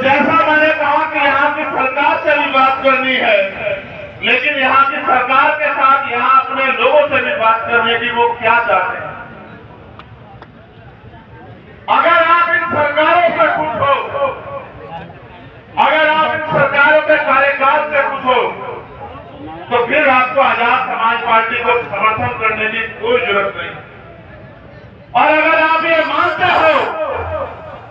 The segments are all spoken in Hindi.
जैसा मैंने कहा कि यहाँ की सरकार से भी बात करनी है, लेकिन यहाँ की सरकार के साथ यहाँ अपने लोगों से भी बात करने की वो क्या चाहते हैं। अगर आप इन सरकारों से खुश हो, अगर आप इन सरकारों के कार्यकाल से खुश हो, तो फिर आपको आजाद समाज पार्टी को समर्थन करने की कोई जरूरत नहीं। और अगर आप ये मानते हो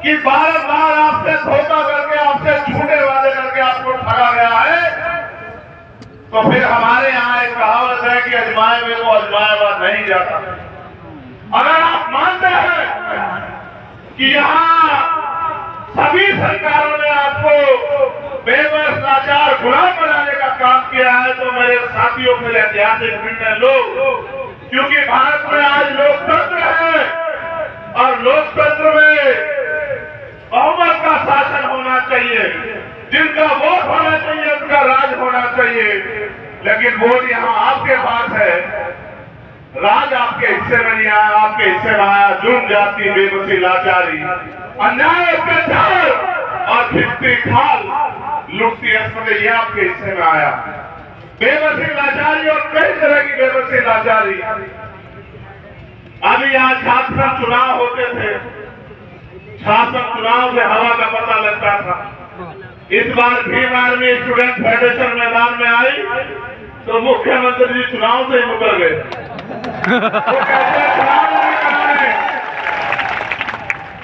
कि बार बार आपसे धोखा करके, आपसे झूठे वादे करके आपको ठगा गया है, तो फिर हमारे यहाँ एक कहावत है कि अजमाए हुए को अजमाया हुआ नहीं जाता। अगर आप मानते हैं कि यहाँ सभी सरकारों ने आपको बेबस, लाचार, गुलाम बनाने का काम किया है, तो मेरे साथियों के लिए ऐतिहासिक निर्णय लो, क्योंकि भारत में आज लोकतंत्र है और लोकतंत्र में बहुमत का शासन होना चाहिए, जिनका वोट होना चाहिए उनका राज होना चाहिए। लेकिन वोट यहाँ आपके पास है, राज आपके हिस्से में नहीं आया, आपके हिस्से में आया जुर्म, जाति, बेबसी, लाचारी, अन्याय, अत्याचार और खिस्ती खाल, लुटती अस्पताल, ये आपके हिस्से में आया। बेबसी, लाचारी और कई तरह की बेबसी, लाचारी। अभी यहाँ छात्र चुनाव होते थे, छात्र चुनाव से हवा का पता लगता था। इस बार भीम आर्मी स्टूडेंट फेडरेशन मैदान में आई तो मुख्यमंत्री जी चुनाव से ही मुकर गए। वो कहते चुनाव नहीं कराने,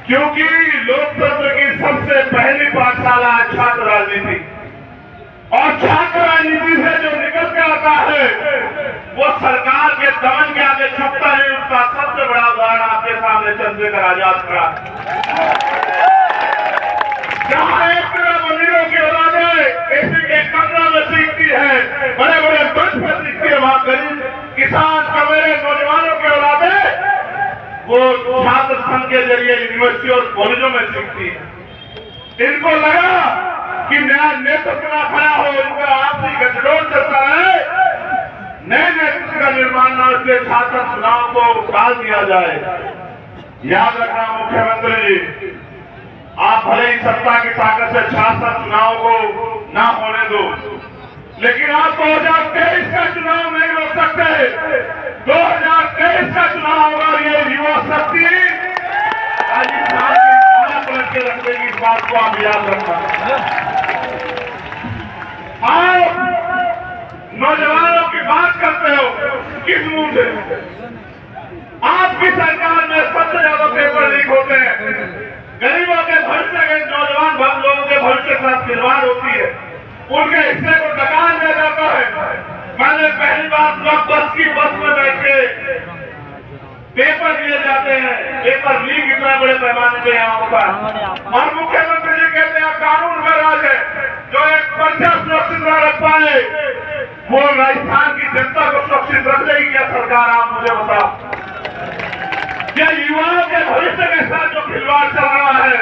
क्योंकि लोकतंत्र की सबसे पहली पाठशाला है छात्र राजनीति, और छात्र राजनीति से जो निकल के आता है वो सरकार के दमन के आगे झुकता है। उसका सबसे बड़ा उदाहरण आपके सामने चंद्रशेखर आजाद खड़ा। जहाँ एक तरफ अमीरों की औलादें एसी के कमरा में सीखती है, बड़े बड़े मंच पर सीखती है, वहां गरीब किसान, कमेरे, नौजवानों की औलादें वो छात्र संघ के जरिए यूनिवर्सिटी और कॉलेजों में सीखती है। इनको लगा कि नया नेतृत्व न खड़ा हो, इनका आपसी गठजोड़ चलता है, नए नेतृत्व का निर्माण न, इसलिए छात्र चुनाव को टाल दिया जाए। याद रखना मुख्यमंत्री जी, आप भले ही सत्ता की ताकत से छात्र चुनाव को ना होने दो, लेकिन आप 2023 का चुनाव नहीं रोक सकते। 2023 का चुनाव होगा, ये युवा शक्ति राजस्थान की खाना पलट के रख देगी, इस बात को आप याद रखना। आप नौजवानों की बात करते हो किस मुंह से? आपकी सरकार में सबसे ज्यादा पेपर लीक होते हैं, गरीबों के भविष्य के, नौजवान लोगों के भविष्य के साथ खिलवाड़ होती है, उनके हिस्से को डकान दिया जाता है। मैंने पहली बार बस में बैठ के पेपर दिए जाते हैं, पेपर लीक इतना बड़े पैमाने पे यहाँ होता है, और मुख्यमंत्री जी कहते हैं कानून का राज है। जो एक पर्चा सुरक्षित न रख पाए वो राजस्थान की जनता को सुरक्षित रख देगी क्या सरकार? आप मुझे बताओ। क्या युवाओं के भविष्य के साथ जो खिलवाड़ चल रहा है,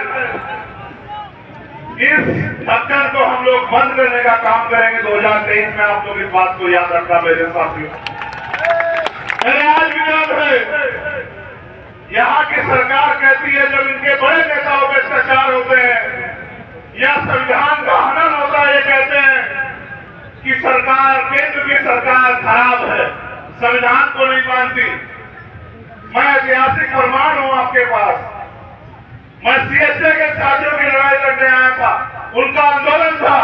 इस चक्कर को हम लोग बंद करने का काम करेंगे 2023 में। आप लोग इस बात को याद रखना मेरे साथियों। मेरे आज भी याद है, यहाँ की सरकार कहती है जब इनके बड़े नेताओं पे अत्याचार होते हैं या संविधान का हनन होता है, ये कहते हैं कि सरकार, केंद्र की सरकार खराब है, संविधान को नहीं मानती। मैं ऐतिहासिक प्रमाण हूं आपके पास। मैं सीएसए के साथियों की लड़ाई लड़ने आया था, उनका आंदोलन था,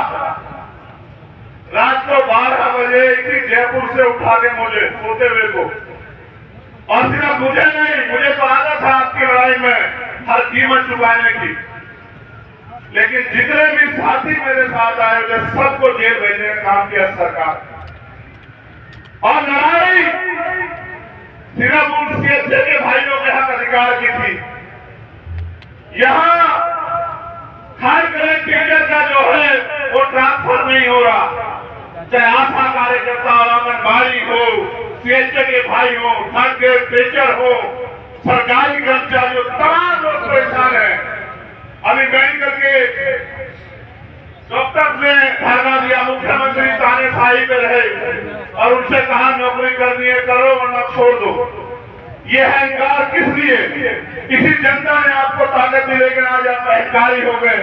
रात को 12 बजे इसी जयपुर से उठा के मुझे सोते हुए को, और सिर्फ मुझे नहीं, मुझे तो आदत था आपकी लड़ाई में हर कीमत चुकाने की, लेकिन जितने भी साथी मेरे साथ आए थे सबको जेल भेजने का काम किया सरकार। और लड़ाई सिर्फ उन सीएसए के भाइयों के हक अधिकार की थी। यहाँ हर ग्रेड टीचर का जो है वो ट्रांसफर नहीं हो रहा, चाहे आशा कार्यकर्ता और आंगनबाड़ी हो, सीएसए के भाई हो, थर्ड ग्रेड टीचर हो, सरकारी कर्मचारी हो, तमाम लोग परेशान हैं। अभी मेडिकल के डॉक्टर ने धरना दिया, मुख्यमंत्री तानेशाही पे रहे और उनसे कहा नौकरी करनी है करो वरना छोड़ दो। ये अहंकार किस लिए? इसी जनता ने आपको ताकत दी, लेकिन आज आप अहंकारी हो गए।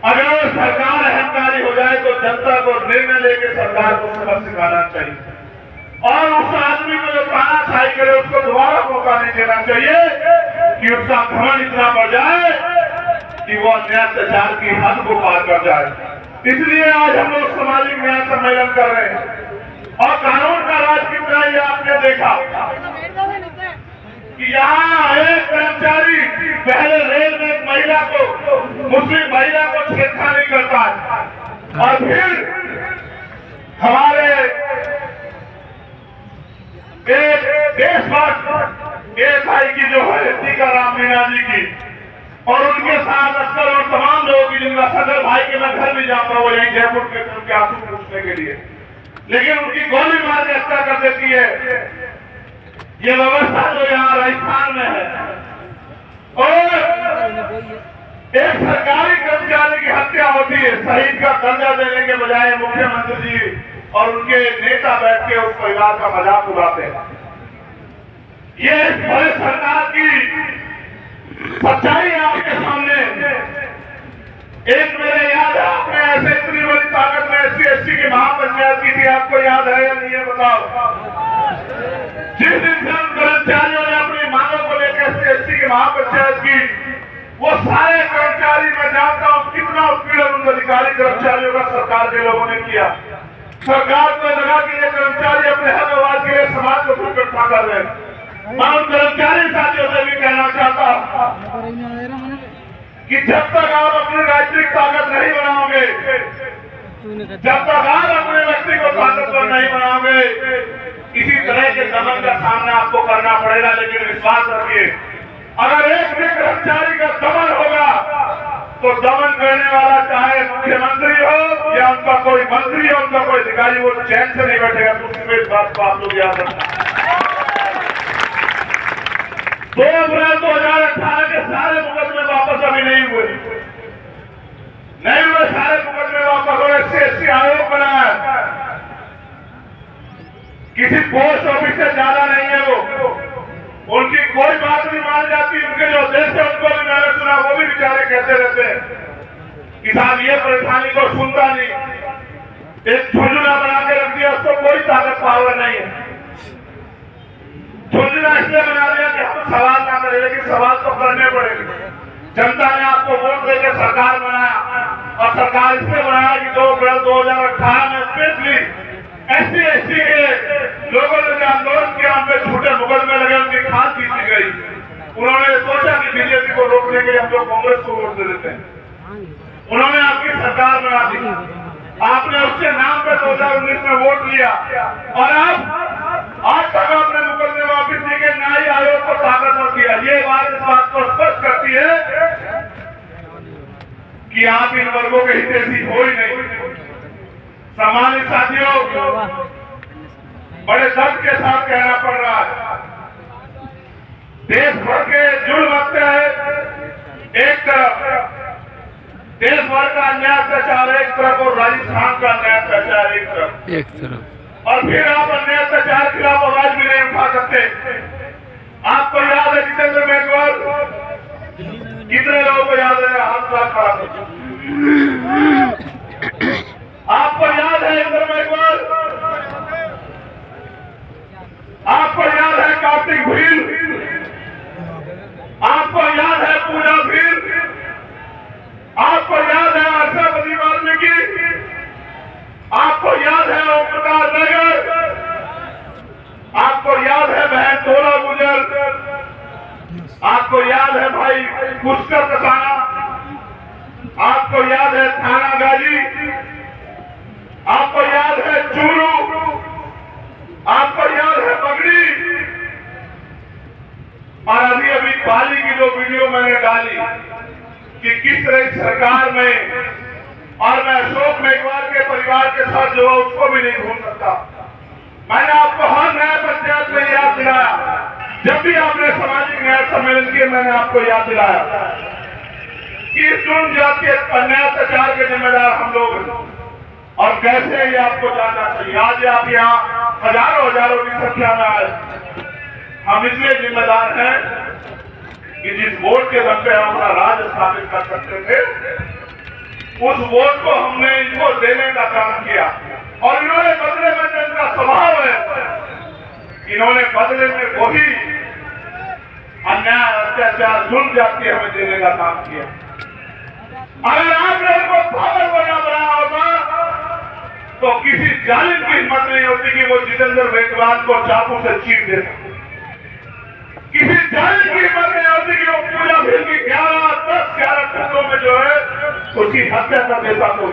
अगर सरकार अहंकारी हो जाए तो जनता को निर्णय लेकर सरकार को सबक सिखाना चाहिए, और उस आदमी को जो तानाशाही करे उसको दोबारा मौका नहीं देना चाहिए कि उसका घमंड इतना बढ़ जाए कि वो अन्याय अत्याचार की हद को पार कर जाए। इसलिए आज हम लोग सामाजिक न्याय सम्मेलन कर रहे हैं, और कानून का राज कितना ये आपने देखा कि यहाँ एक कर्मचारी पहले रेल में एक महिला को, मुस्लिम महिला को छेड़खानी करता है, और फिर हमारे एक देशभक्त एएसआई की जो है टीकाराम मीणा जी की, और उनके साथ अक्सर और तमाम लोगों की, जिनका सदर भाई के मैं घर भी जाता हूँ यही जयपुर के उनके आंसू पूछने के लिए, लेकिन उनकी गोली मार के हत्या कर देती है। ये व्यवस्था जो यहाँ राजस्थान में है, और एक सरकारी कर्मचारी की हत्या होती है, शहीद का दर्जा देने के बजाय मुख्यमंत्री जी और उनके नेता बैठ के उस परिवार का मजाक उड़ाते हैं। ये बड़े सरकार की सच्चाई है आपके सामने। एक मेरे याद है, आपने ऐसे इतनी बड़ी ताकत में SC/ST की महापंचायत की थी, आपको याद है या नहीं है बताओ? जिस दिन से उन कर्मचारियों ने अपनी मांगों को लेकर SC/ST की महापंचायत की, वो सारे कर्मचारी, मैं जानता हूं कितना उत्पीड़न उन अधिकारी कर्मचारियों का सरकार के लोगों ने किया। सरकार को लगा कि ये कर्मचारी अपने हक आवाज के लिए समाज को इकट्ठा कर रहे हैं। मैं उन कर्मचारी साथियों से भी कहना चाहता हूं कि जब तक आप अपनी राजनीतिक ताकत नहीं बनाओगे, जब तक आप अपने व्यक्ति को ताकतवर नहीं बनाओगे, इसी तरह के दमन का सामना आपको करना पड़ेगा। लेकिन विश्वास रखिए, अगर एक भी कर्मचारी का दमन होगा तो दमन करने वाला चाहे मुख्यमंत्री हो या उनका कोई मंत्री हो, उनका कोई अधिकारी, वो चैन से नहीं बैठेगा। दूसरी इस बात को आप लोग याद रखना। 2 अप्रैल 2018 के सारे मुकदमे वापस अभी नहीं हुए सारे मुकदमे वापस हो। SC/ST आयोग बनाया, किसी पोस्ट ऑफिस से ज्यादा नहीं है वो, उनकी कोई बात नहीं मानी जाती। उनके जो अध्यक्ष है उनको भी मैंने सुना, वो भी बेचारे कहते रहते हैं कि साहब ये परेशानी को सुनता नहीं, एक झुंझुना बना के रख दिया, उसको कोई ताकत पावर नहीं है। झुंझुना इसलिए बना दिया कि हम सवाल ना करें, लेकिन सवाल तो करने पड़ेंगे। जनता ने आपको वोट देकर सरकार बनाया, और सरकार इसलिए बनाया कि 2 अप्रैल 2018 में स्पेशली SC/ST के लोगों ने जो आंदोलन किया, उन पे झूठे मुकदमे लगे, उनकी खाद पीसी गई। उन्होंने सोचा कि बीजेपी को रोकने के लिए हम लोग कांग्रेस को वोट दे देते हैं। उन्होंने आपकी सरकार बना दी, आपने उसके नाम पे 2019 में वोट लिया, और आज तक आपने मुकदमे वापिस नहीं किए, ना ही आयोग को ताकतवर किया। ये बात इस बात को स्पष्ट करती है कि आप इन वर्गों के हितैषी हो ही नहीं। सामान्य साथियों, बड़े दर्द के साथ कहना पड़ रहा है, देश भर के जुल्म हत्या एक तरफ, देश भर का अन्याय अत्याचार एक तरफ, और राजस्थान का अन्याय अत्याचार एक तरफ, और फिर आप अन्याय अत्याचार के खिलाफ आवाज भी नहीं उठा सकते। आपको याद है जितेंद्र मेघवाल, कितने लोगों को याद है? हाथ खड़ा। आपको याद है इंद्र मेघवाल, आपको याद है कार्तिक भील, आपको याद है पूजा भील, आपको याद है आशा बदी वाल्मीकि, आपको याद है ओम प्रकाश नगर, आपको याद है बहन तोला गुजर, आपको याद है भाई पुष्कर कसाना, आपको याद है थाना गाजी, आपको याद है चूरू, आपको याद है पगड़ी, और अभी अभी पाली की जो वीडियो मैंने डाली कि किस तरह सरकार में, और मैं अशोक मेघवाल के परिवार के साथ जो है उसको भी नहीं भूल सकता। मैंने आपको हर न्याय पंचायत में याद दिलाया, जब भी आपने सामाजिक न्याय सम्मेलन किए, मैंने आपको याद दिलाया कि जुर्म जाति अन्याय अत्याचार के जिम्मेदार हम लोग हैं, और कैसे ये आपको जानना चाहिए। आज आप यहाँ हजारों की संख्या में आए, हम इसलिए जिम्मेदार हैं कि जिस वोट के दम पे हम अपना राज स्थापित कर सकते थे, उस वोट को हमने इनको देने का काम किया और इन्होंने बदले में जो इनका स्वभाव है, इन्होंने बदले में वही अन्याय, अत्याचार, जुल्म जाति हमें देने का काम किया। अगर आपने इनको पागल बनाया होता तो किसी जालिम की हिम्मत नहीं होती कि वो जितेंद्र बेकवाल को चाकू से चीर देता। किसी जालिम की हिम्मत नहीं होती कि वो पूजा भील की 10-11 टुकड़ों में जो है उसकी हत्या कर देता। तो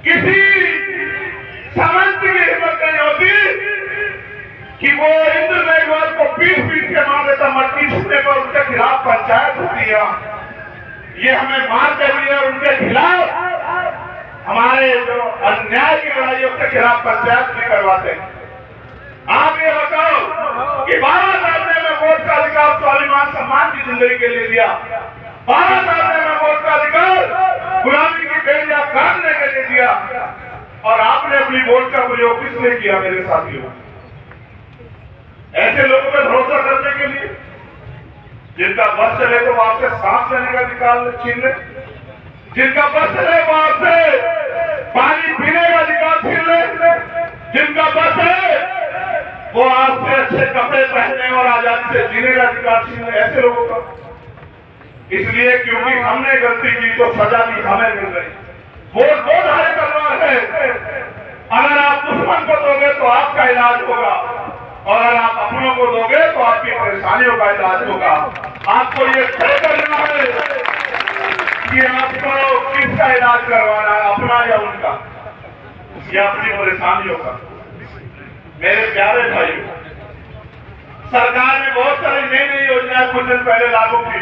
किसी सामंत की हिम्मत नहीं होती कि वो इंद्र बेकवाल को पीट के मार देता। मट्टी छूने पर उनके खिलाफ पंचायत होती है, ये हमें मारते हुए और उनके खिलाफ हमारे जो अन्याय की लड़ाई उसके खिलाफ पंचायत भी करवाते हैं। आप ये बताओ कि 12 साल में वोट का अधिकार स्वाभिमान सम्मान की जिंदगी के लिए दिया, 12 साल में वोट का अधिकार गुलामी की बेड़ियां काटने के लिए दिया, और आपने अपनी वोट का प्रयोग किसने किया मेरे साथियों? ऐसे लोगों पर भरोसा करने के लिए जिनका बस चले तो आपसे सांस लेने का अधिकार छीन ले, जिनका बस चले वो आपसे पानी पीने का अधिकार छीन ले, जिनका बस है वो आपसे अच्छे कपड़े पहनने और आजादी से जीने का अधिकार छीन ले। ऐसे लोगों का इसलिए क्योंकि हमने गलती की तो सजा भी हमें मिल रही। वोट दो धारे तलवार है, अगर आप दुश्मन को दोगे तो आपका इलाज होगा और अगर आप अपनों को दोगे तो आपकी परेशानियों का इलाज होगा। आपको ये तय करना है कि आपको किसका इलाज करवाना है, अपना या उनका, या अपनी परेशानियों का। मेरे प्यारे भाइयों, सरकार ने बहुत सारी नई योजनाएं कुछ दिन पहले लागू की।